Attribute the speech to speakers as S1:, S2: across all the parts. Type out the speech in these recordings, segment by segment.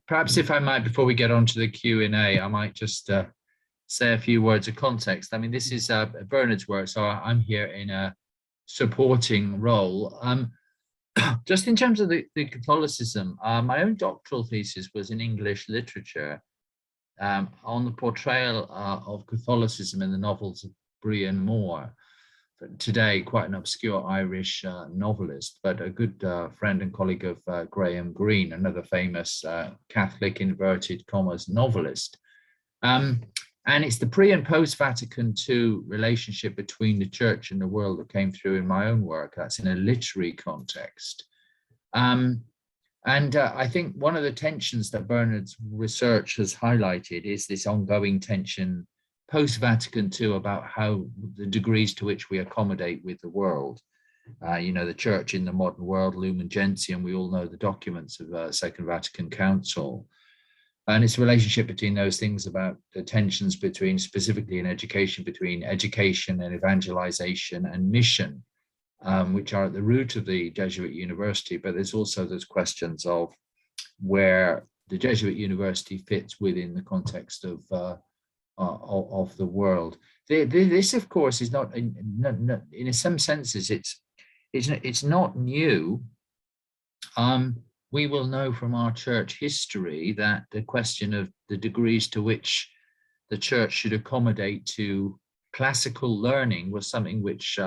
S1: Perhaps if I might, before we get on to the Q&A, I might just say a few words of context. I mean, this is Bernard's work, so I'm here in a supporting role. Just in terms of the Catholicism, my own doctoral thesis was in English literature on the portrayal of Catholicism in the novels of Brian Moore. Today, quite an obscure Irish novelist, but a good friend and colleague of Graham Greene, another famous Catholic inverted commas novelist. And it's the pre and post Vatican II relationship between the church and the world that came through in my own work. That's in a literary context. I think one of the tensions that Bernard's research has highlighted is this ongoing tension post-Vatican II about how the degrees to which we accommodate with the world. You know, the church in the modern world, Lumen Gentium, we all know the documents of Second Vatican Council. And it's a relationship between those things about the tensions between, specifically in education, between education and evangelization and mission, which are at the root of the Jesuit university. But there's also those questions of where the Jesuit university fits within the context of the world. This, of course, is not, in some senses, it's not new. We will know from our church history that the question of the degrees to which the church should accommodate to classical learning was something which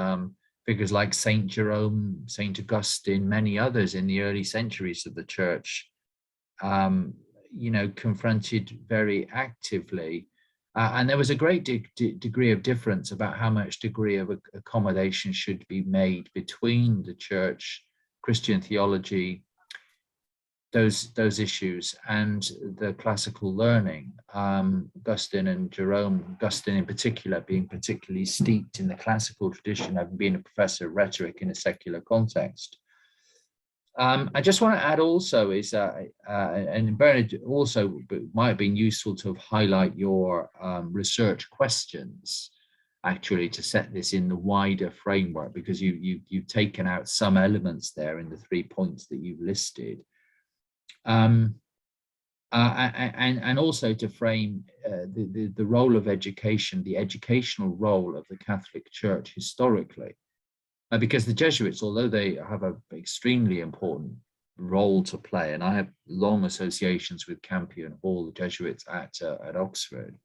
S1: figures like Saint Jerome, Saint Augustine, many others in the early centuries of the church, you know, confronted very actively. And there was a great degree of difference about how much degree of accommodation should be made between the church, Christian theology, those issues, and the classical learning. Augustine and Jerome, Augustine in particular, being particularly steeped in the classical tradition, having been a professor of rhetoric in a secular context. I just want to add also is, and Bernard, also might have been useful to highlight your research questions, actually, to set this in the wider framework, because you've taken out some elements there in the 3 points that you've listed. And also to frame the role of education, the educational role of the Catholic Church historically. Because the Jesuits, although they have an extremely important role to play, and I have long associations with Campion Hall, the Jesuits at Oxford,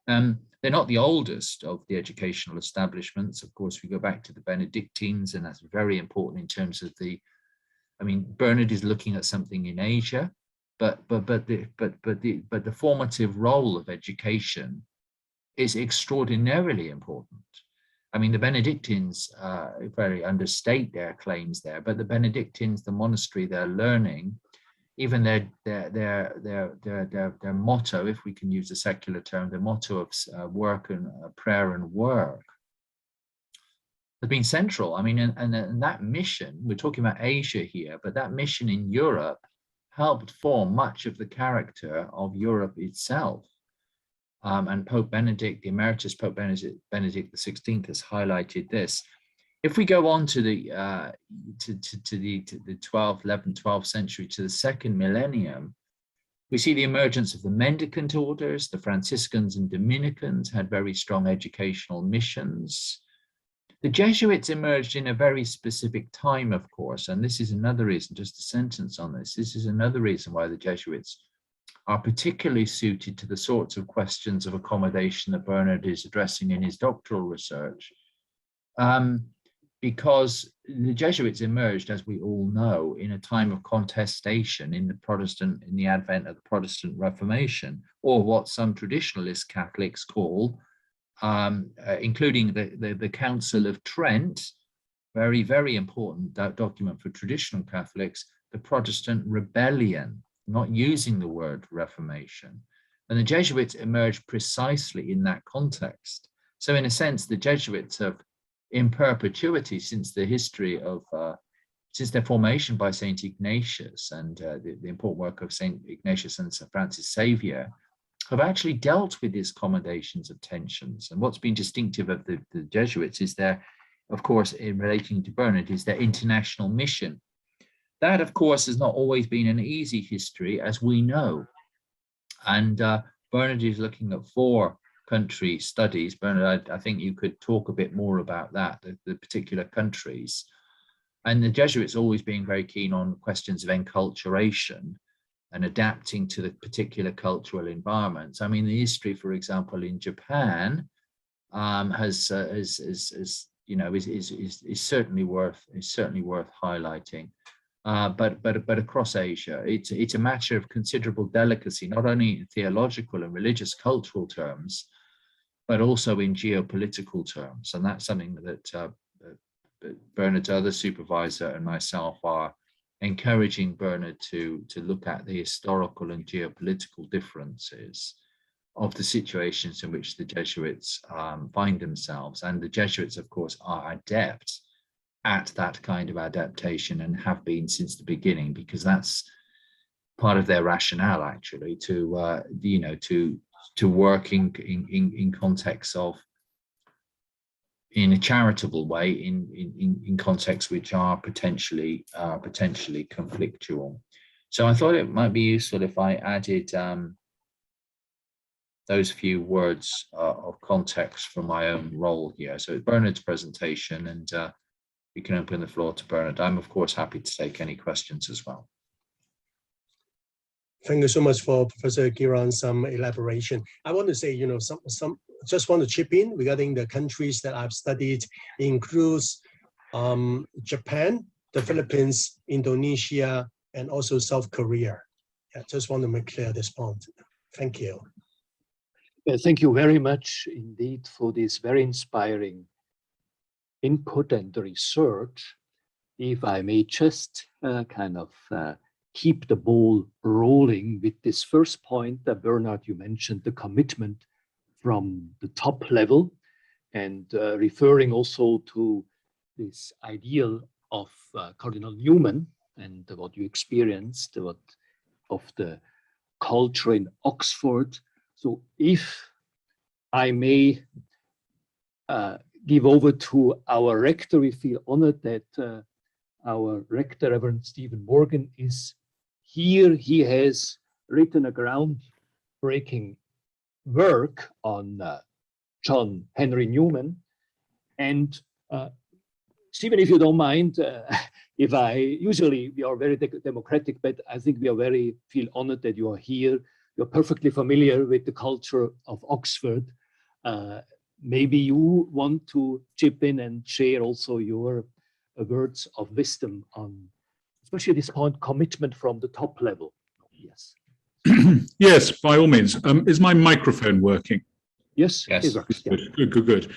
S1: they're not the oldest of the educational establishments. Of course, we go back to the Benedictines, and that's very important in terms of the, I mean, Bernard is looking at something in Asia, but the formative role of education is extraordinarily important. I mean, the Benedictines very understate their claims there, but the Benedictines, the monastery, their learning, even their motto, if we can use a secular term, the motto of work and prayer and work, has been central. I mean, and that mission, we're talking about Asia here, but that mission in Europe helped form much of the character of Europe itself. And Pope Benedict, the emeritus Pope Benedict XVI, has highlighted this. If we go on to the 12th, 11th, 12th century, to the second millennium, we see the emergence of the mendicant orders. The Franciscans and Dominicans had very strong educational missions. The Jesuits emerged in a very specific time, of course, and this is another reason, just a sentence on this, this is another reason why the Jesuits are particularly suited to the sorts of questions of accommodation that Bernard is addressing in his doctoral research, because the Jesuits emerged, as we all know, in a time of contestation in the advent of the Protestant Reformation, or what some traditionalist Catholics call, including the Council of Trent, very, very important document for traditional Catholics, the Protestant Rebellion, not using the word Reformation. And the Jesuits emerged precisely in that context. So in a sense, the Jesuits have, in perpetuity since the history of, since their formation by St. Ignatius and the important work of St. Ignatius and St. Francis Xavier, have actually dealt with these accommodations of tensions. And what's been distinctive of the Jesuits is their, of course, in relating to Bernard, is their international mission. That, of course, has not always been an easy history, as we know. And Bernard is looking at 4 country studies. Bernard, I think you could talk a bit more about that, the particular countries. And the Jesuits always being very keen on questions of enculturation and adapting to the particular cultural environments. I mean, the history, for example, in Japan is certainly worth highlighting. But across Asia, it's a matter of considerable delicacy, not only in theological and religious cultural terms, but also in geopolitical terms. And that's something that Bernard's other supervisor and myself are encouraging Bernard to look at the historical and geopolitical differences of the situations in which the Jesuits find themselves. And the Jesuits, of course, are adept at that kind of adaptation and have been since the beginning, because that's part of their rationale, actually, to work in contexts of, in a charitable way, in contexts which are potentially conflictual. So I thought it might be useful if I added those few words of context from my own role here. So Bernard's presentation, and we can open the floor to Bernard. I'm of course happy to take any questions as well.
S2: Thank you so much for Professor Kiran's elaboration. I want to say, just want to chip in regarding the countries that I've studied. It includes Japan, the Philippines, Indonesia, and also South Korea. Yeah, just want to make clear this point. Thank you.
S3: Well, thank you very much indeed for this very inspiring input and research. If I may just keep the ball rolling with this first point that Bernard, you mentioned the commitment from the top level, and referring also to this ideal of Cardinal Newman and what you experienced of the culture in Oxford. So if I may give over to our rector, we feel honored that our rector, Reverend Stephen Morgan, is here. He has written a groundbreaking work on John Henry Newman. And Stephen, if you don't mind, usually we are very democratic, but I think we feel honored that you are here. You're perfectly familiar with the culture of Oxford. Maybe you want to chip in and share also your words of wisdom on, especially this point, commitment from the top level. Yes.
S4: Yes, by all means. Is my microphone working?
S3: Yes,
S1: yes.
S3: It works.
S4: Good.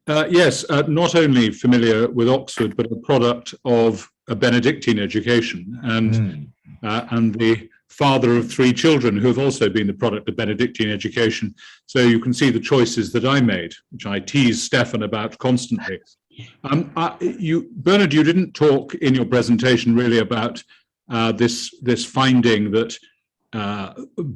S4: Yes, not only familiar with Oxford, but a product of a Benedictine education, and the father of 3 children who have also been the product of Benedictine education. So you can see the choices that I made, which I tease Stefan about constantly. Bernard, you didn't talk in your presentation really about this finding that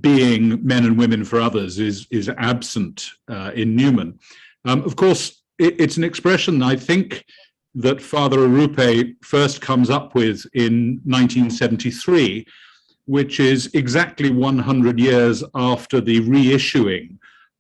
S4: being men and women for others is absent in Newman. Of course, it's an expression I think that Father Arupe first comes up with in 1973, which is exactly 100 years after the reissuing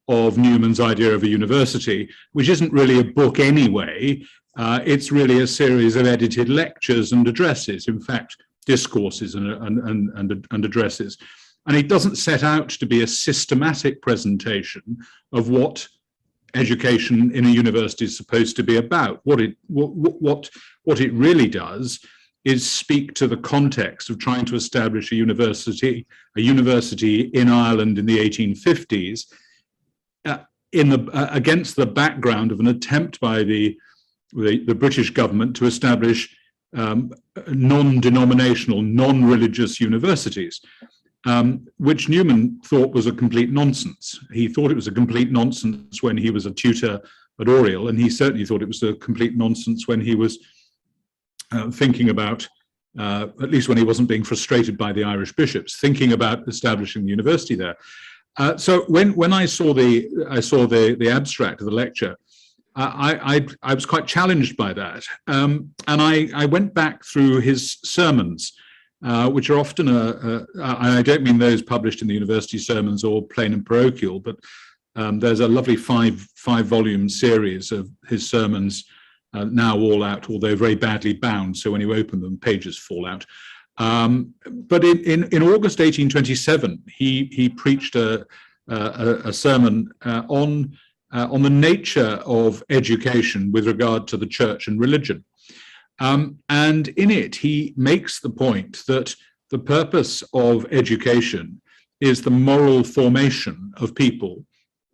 S4: of Newman's idea of a university, which isn't really a book anyway. It's really a series of edited lectures and addresses, in fact, discourses and addresses. And it doesn't set out to be a systematic presentation of what education in a university is supposed to be about. What it really does is speak to the context of trying to establish a university in Ireland in the 1850s, against the background of an attempt by the British government to establish non-denominational, non-religious universities, which Newman thought was a complete nonsense. He thought it was a complete nonsense when he was a tutor at Oriel, and he certainly thought it was a complete nonsense when he was thinking about, at least when he wasn't being frustrated by the Irish bishops, thinking about establishing the university there. So when I saw the abstract of the lecture, I was quite challenged by that. And I went back through his sermons, which are often, I don't mean those published in the university sermons or plain and parochial, but there's a lovely five-volume series of his sermons, now all out, although very badly bound, so when you open them, pages fall out. But in August 1827, he preached a sermon on the nature of education with regard to the church and religion. And in it, he makes the point that the purpose of education is the moral formation of people.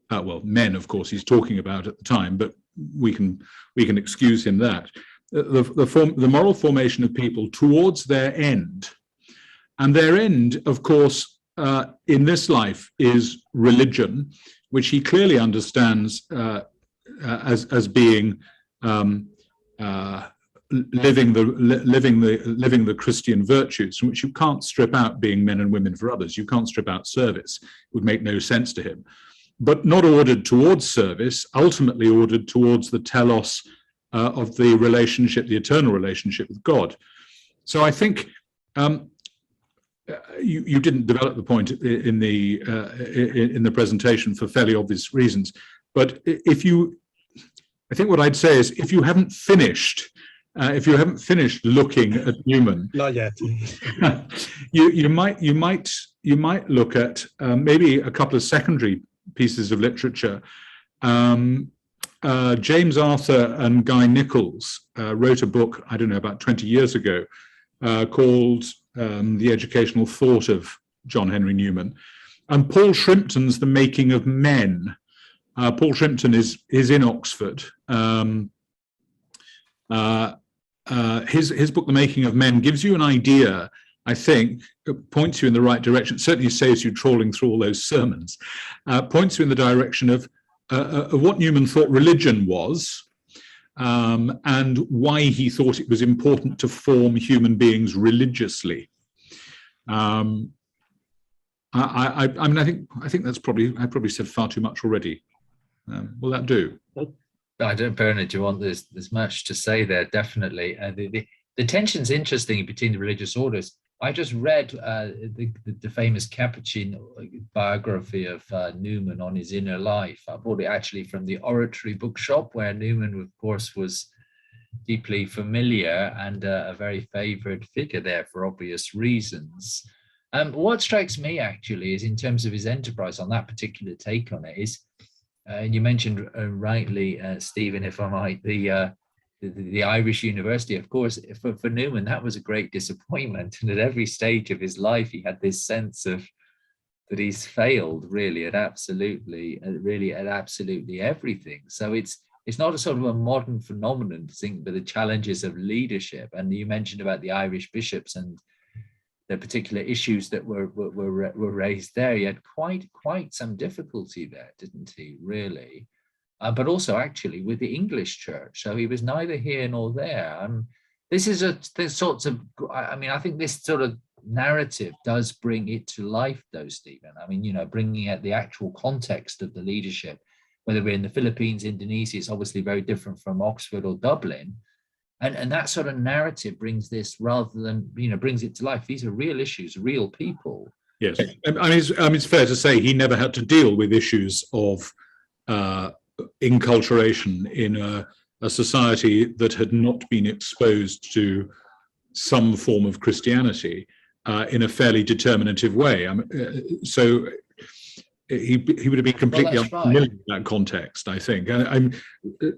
S4: Well, men, of course, he's talking about at the time, but we can excuse him that. The moral formation of people towards their end. And their end, of course, in this life is religion, which he clearly understands as being living the Christian virtues, from which you can't strip out being men and women for others. You can't strip out service. It would make no sense to him. But not ordered towards service, ultimately ordered towards the telos of the relationship, the eternal relationship with God. So I think you didn't develop the point in the presentation for fairly obvious reasons. But I think what I'd say is, if you haven't finished looking at Newman,
S2: Not yet.
S4: you might look at maybe a couple of secondary pieces of literature. James Arthur and Guy Nichols wrote a book, I don't know, about 20 years ago, called The Educational Thought of John Henry Newman. And Paul Shrimpton's The Making of Men. Paul Shrimpton is in Oxford. His book, The Making of Men, gives you an idea, I think, points you in the right direction. It certainly saves you trawling through all those sermons, points you in the direction of what Newman thought religion was, and why he thought it was important to form human beings religiously. I mean, I think that's probably, I probably said far too much already. Will that do?
S1: I don't, Bernard, you want there's much to say there, definitely. The tension's interesting between the religious orders. I just read the famous Capuchin biography of Newman on his inner life. I bought it actually from the Oratory bookshop, where Newman, of course, was deeply familiar and a very favored figure there for obvious reasons. What strikes me actually is, in terms of his enterprise on that particular take on it, is, and you mentioned rightly, Stephen, if I might, the Irish university. Of course, for Newman, that was a great disappointment. And at every stage of his life, he had this sense of that he's failed really at absolutely everything. So it's not a sort of a modern phenomenon to think about the challenges of leadership. And you mentioned about the Irish bishops and the particular issues that were raised there. He had quite some difficulty there, didn't he, really? But also actually with the English church. So he was neither here nor there. This is there's sorts of, I mean, I think this sort of narrative does bring it to life though, Stephen. I mean, you know, bringing out the actual context of the leadership, whether we're in the Philippines, Indonesia, it's obviously very different from Oxford or Dublin. And that sort of narrative brings this, rather than, you know, brings it to life. These are real issues, real people.
S4: Yes, I mean, it's fair to say he never had to deal with issues of inculturation in a society that had not been exposed to some form of Christianity in a fairly determinative way. So he would have been completely unfamiliar with that context, I think.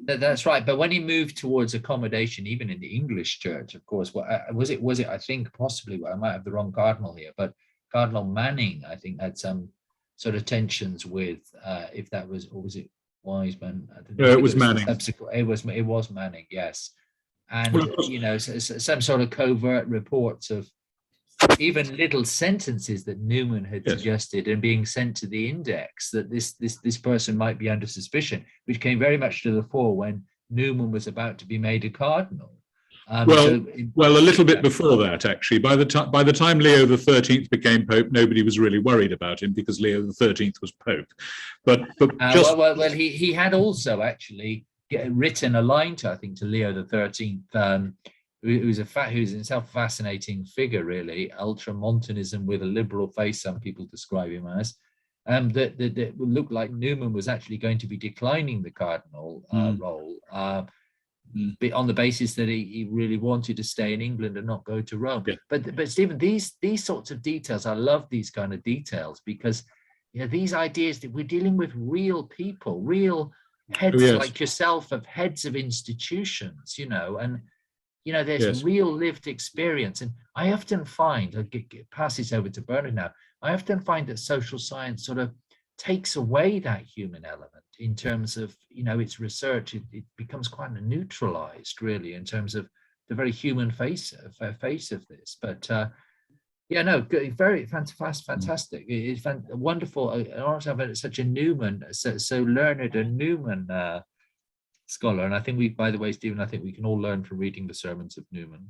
S1: That's right. But when he moved towards accommodation, even in the English church, of course, was it? I think possibly, I might have the wrong cardinal here, but Cardinal Manning, I think, had some sort of tensions with, if that was, or was it Wiseman?
S4: It was Manning.
S1: It was Manning, yes. And you know, some sort of covert reports of even little sentences that Newman had suggested and being sent to the index, that this person might be under suspicion, which came very much to the fore when Newman was about to be made a cardinal.
S4: Well, a little bit before that, actually. By the time Leo XIII became Pope, nobody was really worried about him because Leo XIII was Pope. But just
S1: he had also actually written a line to, I think, to Leo the 13th, who's himself a fascinating figure, really, ultramontanism with a liberal face, some people describe him as, that would look like Newman was actually going to be declining the cardinal role, on the basis that he really wanted to stay in England and not go to Rome.
S4: Yeah.
S1: But Stephen, these sorts of details, I love these kind of details, because these ideas that we're dealing with real people, real heads like yourself, of heads of institutions, and there's real lived experience. And I often find, I'll pass this over to Bernard now, I often find that social science sort of takes away that human element in terms of, its research. It becomes quite neutralized, really, in terms of the very human face of this. But very fantastic. It's wonderful. I want to have such a Newman, so learned a Newman scholar. And I think by the way, Stephen, I think we can all learn from reading the sermons of Newman.